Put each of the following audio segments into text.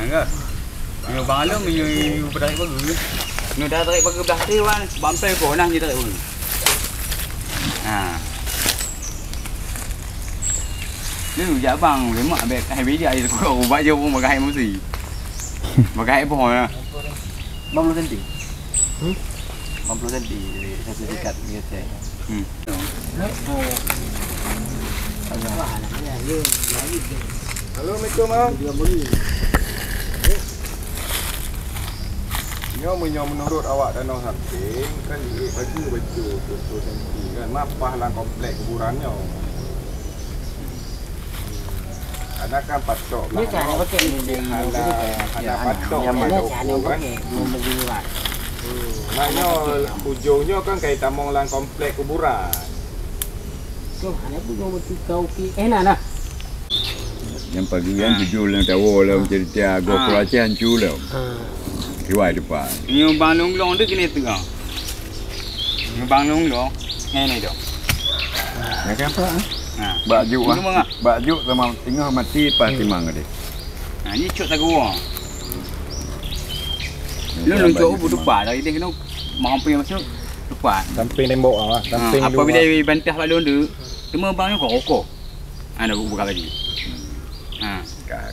enggak. Nyo bang alam nyo tarik bagi. Nyo dah tarik bagi belah dia wan. Bampai ko nah dia tarik bagi. Lu dạ bang lemak bet hai biji air ko ubat je pun bagai mesti. Bagai pohon lah. 50 cm. 50 cm dari sertifikat gitu ya. Assalamualaikum ah. Nyo menurut awak danau samping kan baju 20 cm kan mapah lah komplek kuburannya. Ada kan patok lah. Ini cara pakai ini. Ada patok yang mana cara pakai membeli luar. Maknya ujungnya kan kayak tamong lang komplek kuburan. So, ada pun mau kau ki enak lah. Yang pagi yang jujur yang tahu lah cerita gua Aceh hancur lah. Riwayat depan. Nyo bang long tu kini tengah. Nyo bang long ni dah. Ya kan apa? Baju ah. Baju sama tengah mati pas timang dia. Ni cuk tak gua. Lu lonjok depan dah dia kena mampu yang masuk depan. Samping tembok ah, samping apa bila bantah balon tu, cuma bangnya kok. Ada buka lagi.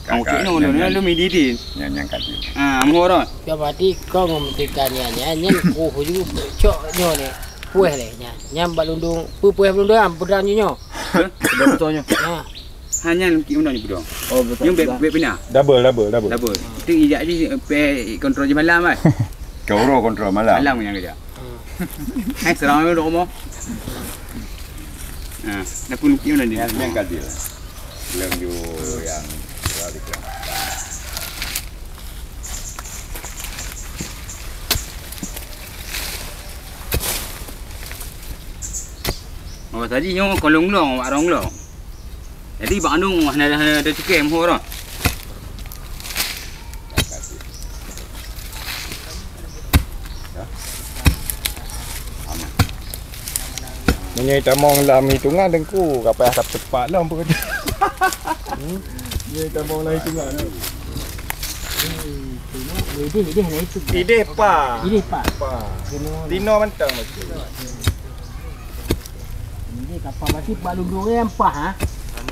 Kau kena lu midi di. Yang kat ni. Amor. Ya berarti kau memetikan nyan kuh juga cok nyo ni. Pueh le nyam balundung, pueh balundung pedang nyo. Betulnya. Hanya ki undang ni pedang. Oh betul. Yang bet pina. Double. Itu ijak ni kontrol je malam kan. Kau kontrol malam. Malam yang kerja. Serang dulu rumah. Nak pun ki undang ni. Yang kat dia. Yang yang oh tadi nyo kolong long, arong long. Jadi bang Anung ada cukai mo ro. Menyai tamong lam hitungan dengku kapai asap cepat lah apa kata. Menyai tamong lam hitungan. Ide na itu. Ide pa. Dino mentang mesti. Ini kapal masih balundung yang apa ha?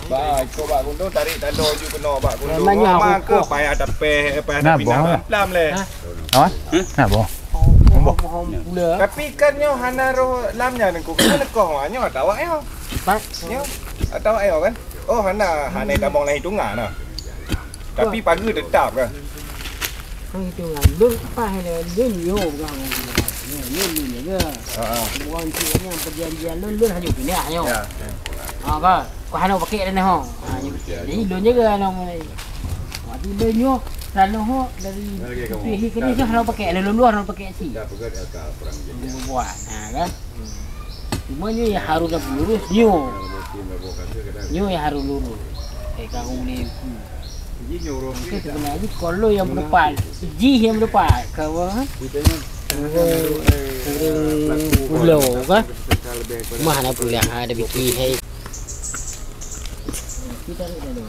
Ba, ikut bak gunung tarik talo ju kena bak gunung. Memangnya Mak aku ke payah ada pinang plam le. Apa? Nak boh. Tapi kan nyo hana roh lamnya nengku kan lekoh nyo ada awak yo. Pak, Nyo ada awak yo kan. Oh hana tamong lai hitungan nah. Tapi pagi tetap ke. Ang hitungan lu apa lu nyo kan. Ni ke. Bukan tu yang perjanjian lu hanya punya nyo. Ya. Kan. Kau hana pakai dah ho. Jadi lu juga ano mo ni. Mati lu nyo lalu ho dari pilih kini je hana pakai lu luar hana pakai si. Buat. Kan. Cuma nyo ya harus dah lurus nyo. Nyo ya harus lurus. Kamu ni sebenarnya kalau yang berdepan, yang berdepan, kau pulau kan, mana pula ada bikin hai. Kita ni dah.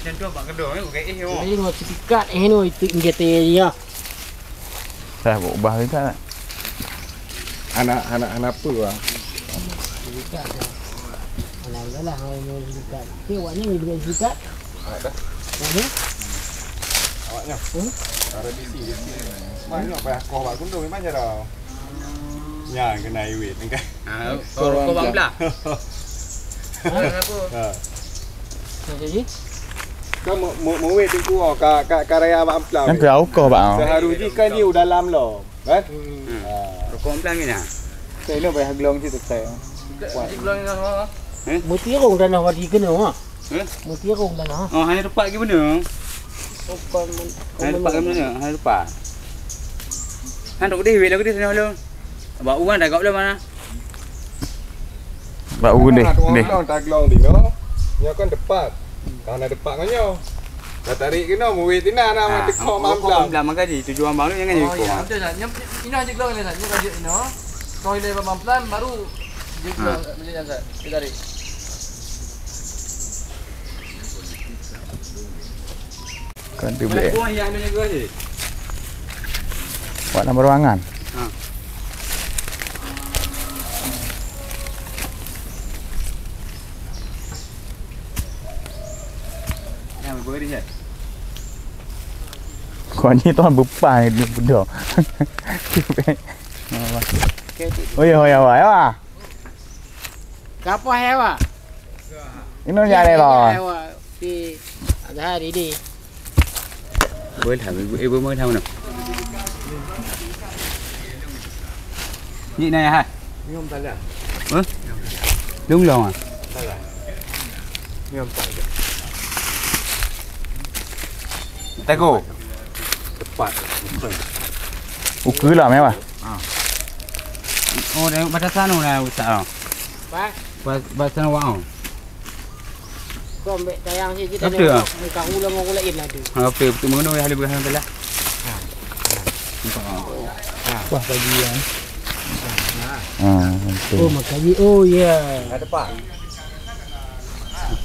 Contoh bang kedua ni bukan yo. Ini no sertifikat no itu NGT dia. Saya buat ubah juga tak? Anak apa bang? Sertifikat. Alhamdulillah hang mau sertifikat. Awaknya ni dengan sertifikat. Ada. Mana? Awaknya. Ada di sini. Mana payah kau bak gunung mana dah. Ya kena iwit kan. Kau bang belah. Ha. Jadi Kau mau wait tengku ka raya mak amplam. Yang kau kau bang. Seharusnya kan dia udah dalam loh, kan? Kau amplang ni nah. Saya nak bayar gelong situ saya. muti rong dah nak wadi kena ha. Muti rong dah nak. Oh hanya tepat ke benda? Sopan Hanya tepat ke benda? Hanya tepat. Han duk dia lagu dia sana lu. Bawa uang dah kau lu mana? Bawa uang deh. Tak gelong dia. Nya kan depan. Kalau nak depan kan nyo. Dah tarik kena mau wait tina nak mati kau mamplam. Mamplam mangkaji tujuan bang lu jangan Oh ikut. ya, betul dah. Ini aja gelong ni San. Ini aja ini. Kau ini mamplam baru dia gelong beli San. Dia tarik. Kan tu bek. Buang yang ada juga sih. Buat nama ruangan. Yang boleh je. Kau ni tuan bepai dia budak. Oh ya awak ya. Kapo hewa? Ini ya lah. Hewa di ada hari ni. Boleh thả ibu mới thao nào. Nhị này hả? Nyom tak ada. Đúng rồi à? Tak ada. Nyom tak ada. Tay cổ. Tepat. Ukur lah meh wah. Oh, đấy bắt ra nó là sao? Ba, Bắt ra wow. kau ambil tayang sini kita Betul. tengok kau ulang mau lain lah tu. Oke, tu mana boleh halus halus lah. Wah bagi ya. Oh Betul. makaji. Oh ya. Ada pak.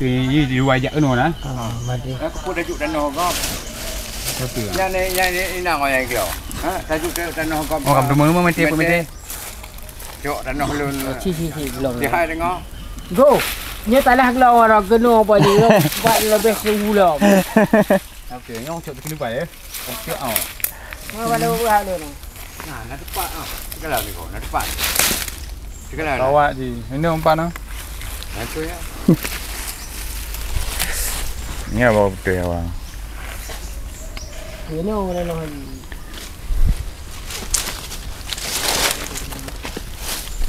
Thì di luar aja nó nè. Mari. Aku pun tajuk danau kau. Betul. Yang ni nak orang yang kau. Ha, tajuk danau kau. Oh, kamu mana mesti apa mesti? Jok danau lun. Si belum. Dia hai dengar. Go. Nya talah keluar orang kena apa ni. Buat lebih sebulan. Oke, yang cok tu lupa ya. Oke, oh. Mana buat lu ni. Nah, nak tepat ah. Sekarang ni kau, nak tepat. Sekarang. Awak ji. Ini umpan ah. Nah, tu ya. Ni apa betul ya wah. Ini orang nak.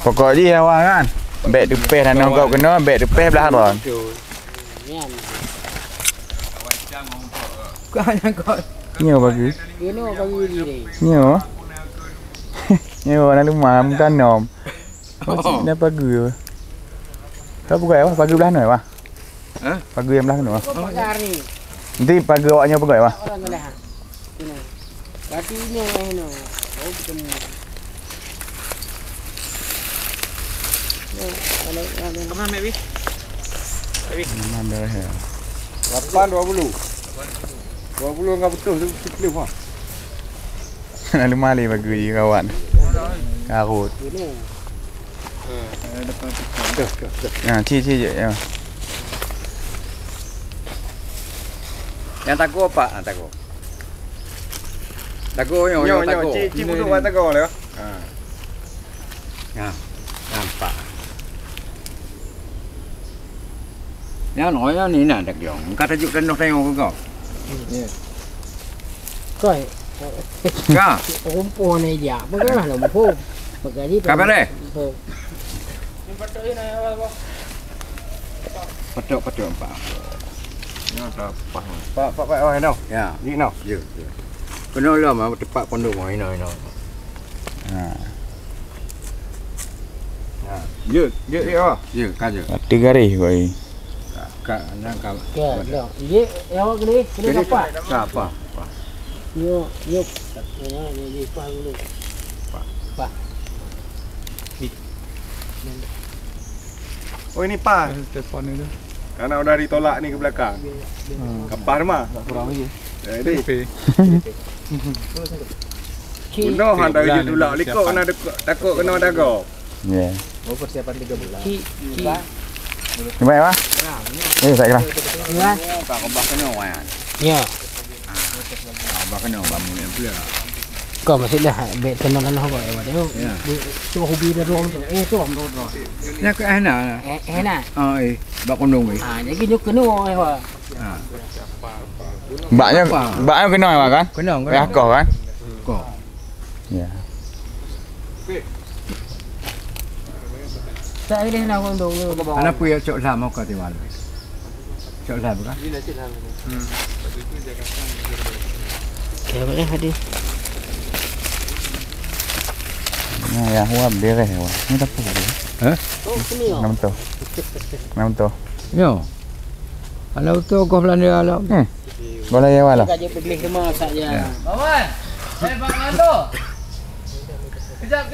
Pokok dia awak kan. Beg depeh dan kau kena beg depeh belah ron. Ni an. Ni bagi. Ini bagi diri. Ni oh. Ni orang rumah kan nom. Ni pagi. Kau buka apa? Pagi belah mana wah? Pagi yang belah mana wah? Pakar ni. Nanti pagi awaknya buka wah. Orang belah. Ini. Berarti ini ni. Oh ketemu. Kamu ambil bi? Mana ya? 8.20. 20 enggak betul tu clear ha. Lalu mali bagi kawan. Karut. Ini. Ha, ci je ya. Yang takut apa? Takut. Takut yang takut. Ci betul buat tak kau le. Nampak. Yang nói ni nak dak yang. Kau tajuk danau tengok kau. Coi. Ka. Rumpun ni dia. Bagaimana lah rumpun. Bagaimana? Kabar deh? Rumpun. Petuk pak. Pak awak đâu? Ya. Ni nào? Ya. Kena lah mah tepat pondok mai ini. Ha. Ya, ya. Ya, kaje. 3 garis koi. Ka nak ka. Ya, dah. Ye, awak kena apa? Siapa? Yo. Ni apa dulu? Oh ini pas. Telefon itu. Karena udah ditolak ni ke belakang. Kapar mah. Kurang lagi. Jadi. Ki. Benda hang dah wujud tolak likok kena takut kena dago. Ya. Oh persiapan 3 bulan. Ki. Gimana wah? Saya kira. Ya. Ka ko ba kena wai. Ya. Ba kena ba mu ni pula. Kau masih dah bet tenan lah kau awak tengok. Tu hobi dah rom tu. Tu rom tu. Nak ke ana. Enak. Ba kondong ni. Jadi nyuk kena awak. Mbaknya kena wah kan? Kena Ya kau kan? Kau. Ya. Saya ni nak kondong ni. Anak punya cok sama kau ti wal. Cok sama kan? Kau ni hadis. Nah, ya huam dia wah. Ni tak apa. Oh, sini. Nam to. Yo. Kalau tu kau Belanda alam. Boleh ya wala. Kaji pergi rumah saja. Bawan, saya bangun tu. Kejap.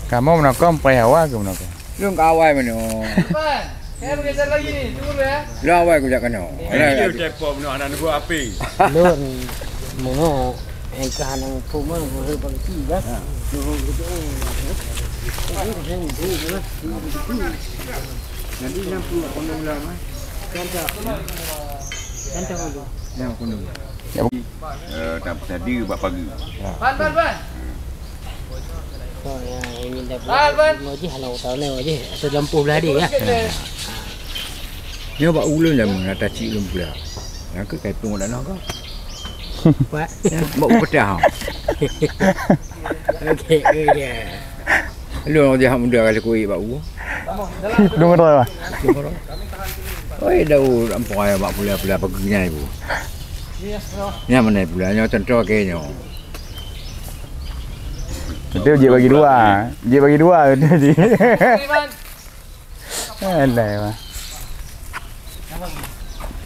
Kamu menakam payah wah ke menakam? Lung kawai mana? Bawan, bergeser lagi nih, tunggu ya. Lah awak aku jak kena. Dia Depok nak nak buat api. Lun mono engkah nang puma ngore pagi kan. Lu gitu. Nanti nyampu kondom lah mai. Kanca dulu. Yang kondom. Tak tadi buat pagi. Ban. Oh ya ingin dapat ngoji halau tahun ni ngoji 30 belah dia ya. Ni buat ulun dah nak cik ulun pula. Yang ke kaitung dah nak kau. Pak. Buat petah. Okey. Lu dia hak muda kali kuih buat u. Dong ro. Oi dah ampun ai buat pula pagi ni ibu. Ni mana pula nyo contoh ke nyo. Itu dia bagi dua. Dia bagi dua tadi. Alai mah.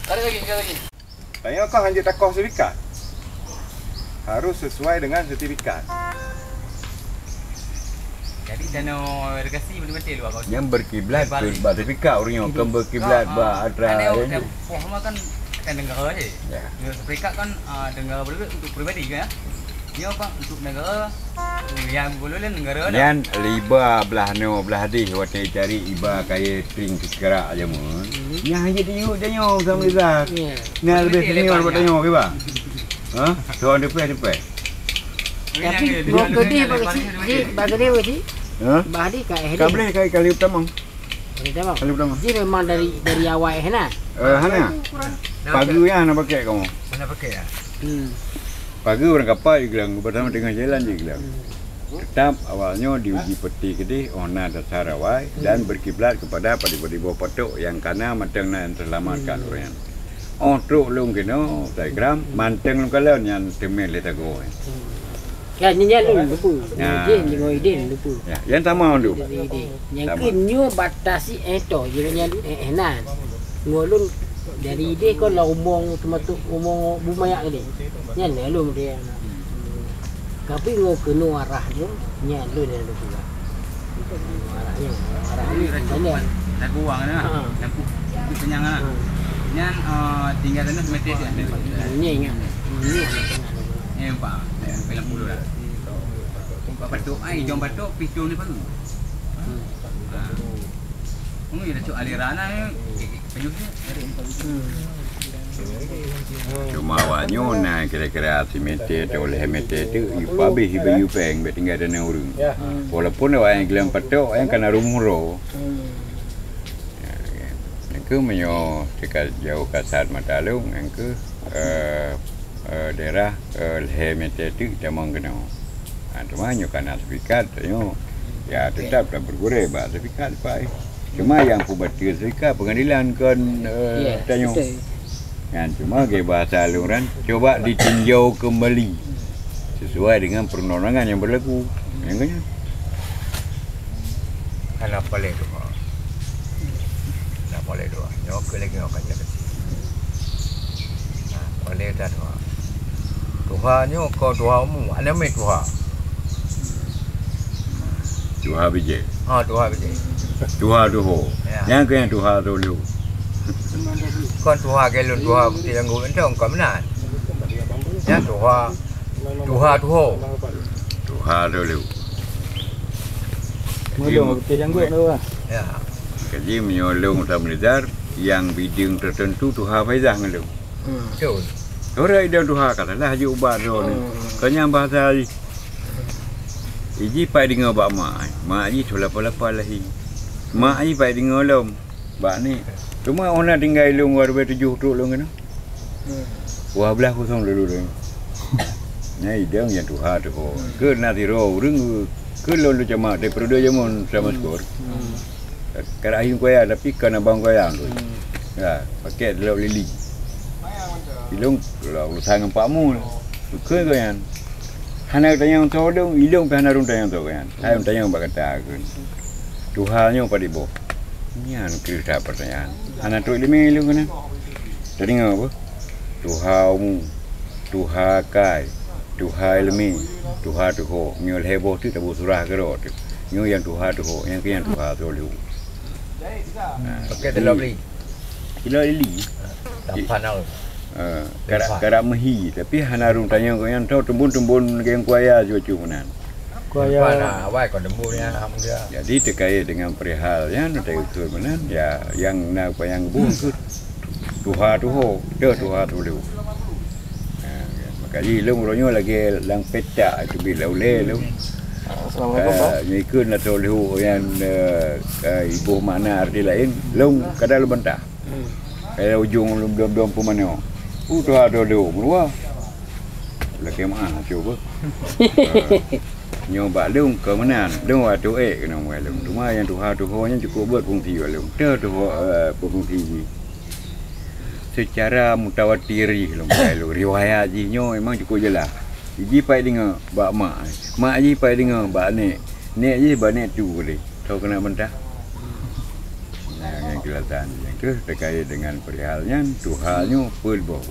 Tarik lagi. Tanya kau hanya takoh sertifikat. Harus sesuai dengan sertifikat. Jadi dano regasi betul-betul lu kau. Yang berkiblat buat sertifikat orangnya kan berkiblat buat Ada atra. Pohon kan negara je. Ya. Sertifikat kan negara untuk pribadi kan ya. Dia apa untuk negara yang golongan negara dah. Yang liba belah no belah di wate cari iba kaya string kerak aja mun. Yang hanya diu janyo sama Rizak. Ni lebih senior buat janyo ke ba? Ha? Tuan depan. Tapi gua gede bagi dia wajib. Ha? Bahdi kai Kau boleh kali pertama. Kita Kali pertama. Dia memang dari awal hana. Hana. Pagi yang nak pakai kamu. Mana pakai ya? Pagi orang kapal bilang bersama dengan jalan je bilang. Tetap awalnya diuji peti kedih ona dasar awal dan berkiblat kepada padi-padi bawah patok yang kana matang nan terselamatkan orang. Oh truk lung kena diagram manteng lung kalau yang temel letago. Kan nyanyi lupa. Dia ngoi dia lupa. Ya, yang sama tu. Yang kinyo batasi eto jiranya enan. Ngolun dari dia kau lah umong termasuk umong bumayak ni. Nyan lu dia. Tapi ngau kena arah dia nyan lu dia lupa. Arahnya arah ni banyak. Nak buang nah. Lampu kenyang ah. Nyan tinggal dalam meter dia. Ni ingat. Ni Pak. Film dulu dah. Pak batuk ai jom batuk picu ni baru. Ini dah cuk aliran ai. Cuma awaknya nak kira-kira simeter atau meter tu habis hibu peng tinggal dana urang. Walaupun awak yang gelang patok yang kena rumuro. Yang ke menyo dekat jauh kasar Matalung yang ke daerah meter tu kita mau kena. Cuma nyo kena sertifikat nyo ya tetap dah bergurau bah sertifikat pak. Cuma yang pembaca sertifikat pengadilan kan tanya. Kan cuma ke bahasa aluran coba ditinjau kembali sesuai dengan perundangan yang berlaku. Yang kena. Kalau boleh tu. Tak boleh tu. Nyok lagi nak kerja ke sini. Boleh tak tu. Tuhan nyo kau Tuhan mu, ana me Tuhan. Tuhan biji. Tuhan betul. Tuhan tuho. Yang ke yang Tuhan tu lu. Kon Tuhan gelun Tuhan yang gua entong kau mana? Ya Tuhan tuho. Tuhan tu lu. Mulu kita janggut tu ah. Ya. Kaji menyolong Samrizar yang bidang tertentu Tuhan faizah ngelu. Betul. Orang ida Tuhan katalah haji ubat tu ni. Kanya bahasa ni. Iji pai dengar bak mak ji solapa-lapa lahi. Mak ji pai dengar lom. Bak ni. Cuma orang tinggal ilung war 7 truk long kena. Wah belah kosong dulu tu. Nyai dia yang Tuhan tu. Ke nanti roh reng ke lalu cuma daripada jamun sama skor. Karahin koya tapi kan abang koya tu. Ya, pakai dalam lili. Ilung kalau sangat pakmu. Ke koyan. Hana tanya untuk dong, ilung pernah rung tanya untuk koyan. Saya tanya bak kata aku. Tuhannya pada ibu. Ni anu kira pertanyaan. Hana tu ilmu ilung kena. Tadi ngapa? Tuhanmu, Tuhan kai, Tuhan ilmi, Tuhan tuho. Nyol heboh tu tabu surah kerot. Nyo yang Tuhan tuho, yang kian Tuhan tu lu. Pakai telur beli. Kilo lili. Tampan tau. Karak mehi tapi hanarung tanya kau yang tahu tumbun-tumbun yang kuaya cucu-cucunan. Tampan lah. Awal kau dembu ni ham dia. Jadi terkait dengan perihal yang nanti usul mana ya yang nak yang buang tu tuha tuho, tuha tu lu. Makanya lu muronyo lagi lang peta itu bila ule lu. Nyikun atau lu yang ibu mana arti lain, lu kadang lu bantah. Kayak ujung lu dom pemano. Tuha tu lu murah. Lagi mana coba. Nyoba lung ke mana? Lung waktu kena muai lung. Cuma yang tuha nya cukup buat fungsi lung. Fungsi secara mutawatiri lung lung. Riwayat jinyo memang cukup jelas. Ji pai dengar bak mak. Mak ji pai dengar bak nek. Nek ji bak nek tu boleh. Tahu kena mentah. Yang kelihatan yang tu terkait dengan perihalnya tuhanyo pelboh.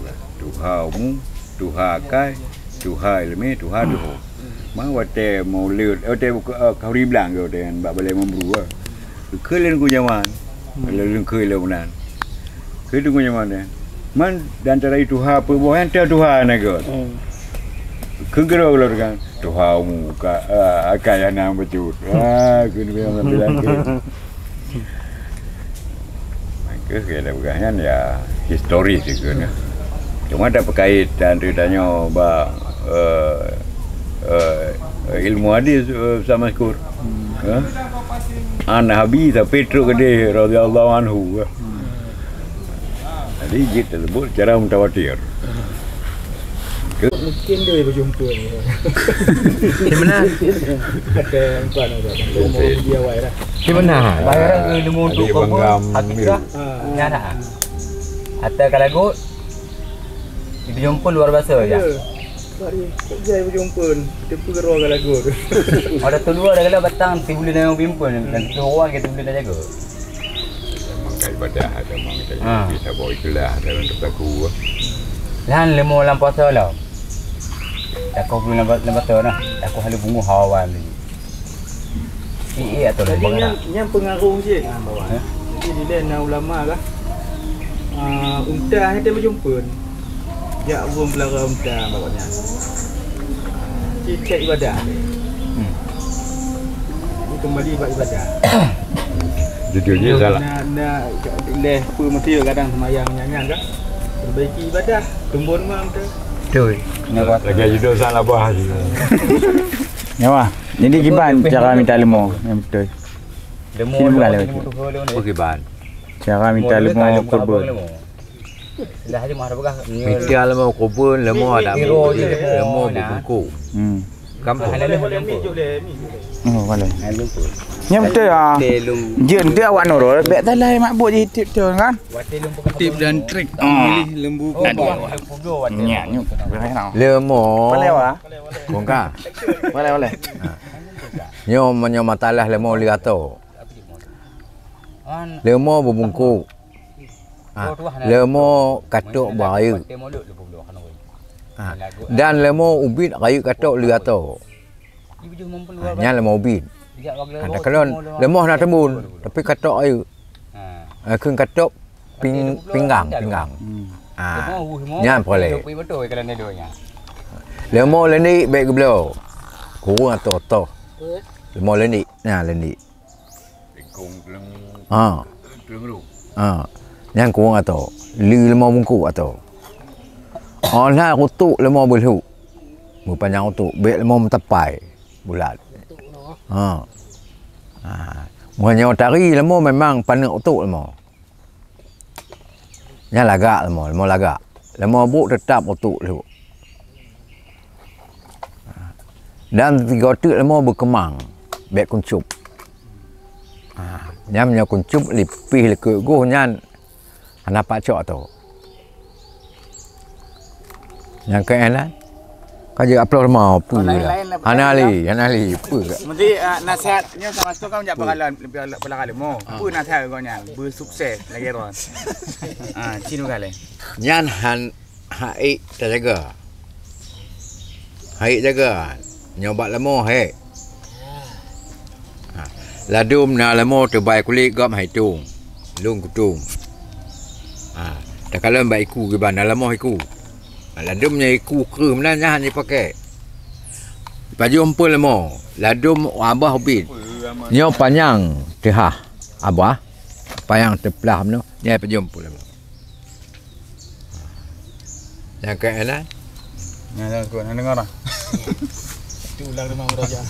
Tuhamu, tuhakai, tuhai leme, tuhadu. Wate mau lihat, wate kau bilang kau dengan bak balai memburu. Kelian ku zaman, kelian kelian benar. Kelian ku zaman. Man dan cara itu apa bukan ter Tuhan aja. Kegerau kalau kan Tuhanmu akan yang nama betul. Kelian bilang ke. Mereka kelian bukan ya historis juga. Cuma ada berkaitan ceritanya bak. Ilmu hadis sama skor. Anak Habib Petrus gede radhiyallahu anhu. Jadi kita sebut cara mutawatir. Mungkin dia berjumpa ni. Di mana? Ada empat ada. Mau dia awal dah. Di mana? Bayar ilmu untuk Benggam Hakikah. Nyana. Atau kalau go berjumpa luar biasa je. Saya berjumpa dia pergi lagu tu. Ada tu dua dah kalau batang ti boleh dengan pimpun dan tu orang kita boleh dah jaga. Memang ibadah ada memang kita bawa itulah dalam berlaku. Lan lemo lam puasa lah. Aku belum lambat tu nah. Aku halu bungu hawan ni. Atau Jadi yang pengaruh je bawah. Jadi dia nak ulama kah? Untah dia berjumpa. Ya belum belara untah bawahnya. Cek ibadah. Kembali buat ibadah. Jujurnya salah. Nak leh apa mesti kadang semayang nyanyi kah? Perbaiki ibadah, tumbun malam tu. Betul. Lagi judul salah bah juga. Ya wah. Jadi gimana cara minta lemo yang betul? Demo Bagaimana? Cara minta lemo kurban. Dah aja mahar bekah. Minta lemo kubun, lemo ada lemo bungku. Kampung. Oh, boleh. Yang betul ah. Jen dia awak noro, bek talai mak buk je tip tu kan. Tip dan trik milih lembu Nyak nyuk. Lemo. Boleh wah. Bongka. Boleh. Nyo matalah lemo 200. Lemo berbungku. Lemo katuk berayu. Dan lemo ubin kayu katuk 200. Nya lemo ubin. Ada kalau lemo nak tembun tapi katuk ayu. Keng katuk pinggang. Nya boleh. Lemo lendi baik ke belau. Kurang atau. Lemo lendi. Nah lendi. Yang kurang atau lima bungku atau nak kutuk lemah berhu berpanjang kutuk baik lemah mentepai bulat mengenai tari lemah memang panik kutuk lemah yang lagak lemah lagak lemah buk tetap kutuk lemah dan 3 otak lemah berkemang baik kuncup nyamnya kuncup lipih lekuk goh nyan anak pak cok tu. Yang kena kaji upload mau apa lah. Anali apa ke? Mesti nasihatnya sama tu kan jangan bakalan kali mo. Apa nasihat kau nya? Bersukses lagi ron. Cinu kali. Nyan hai terjaga. Hai jaga. Nyoba lemo hai. Ladum na lemo terbaik kulit gom hai tung. Lung kutung. Tak kalau mbak iku ke bana lemo iku. Ladumnya iku kru menanya hanya pakai. Baju empul lemo. Ladum abah hobbit. Nyo panjang tehah abah. Panjang tepelah meno. Ni baju empul lemo. Yang ke ana? Nah, kau nak dengar ah. Itu ulang rumah meraja.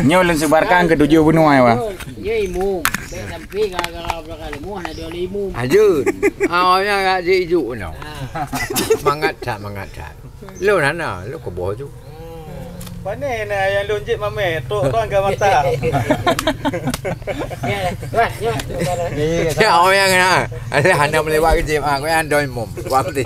Nyo lun sebarkan ke 7 benua wah. Ye imum. Dak sampai kalau mu ada imum. Ajud. Awaknya gak dijuk no. Mangat tak. Lu nana, lu ko boh tu. Mana nak yang lonjit mame, tok tuan ke mata. Ya, awak yang na. Ada hendak melewat ke jemaah, kau yang doi mum. Waktu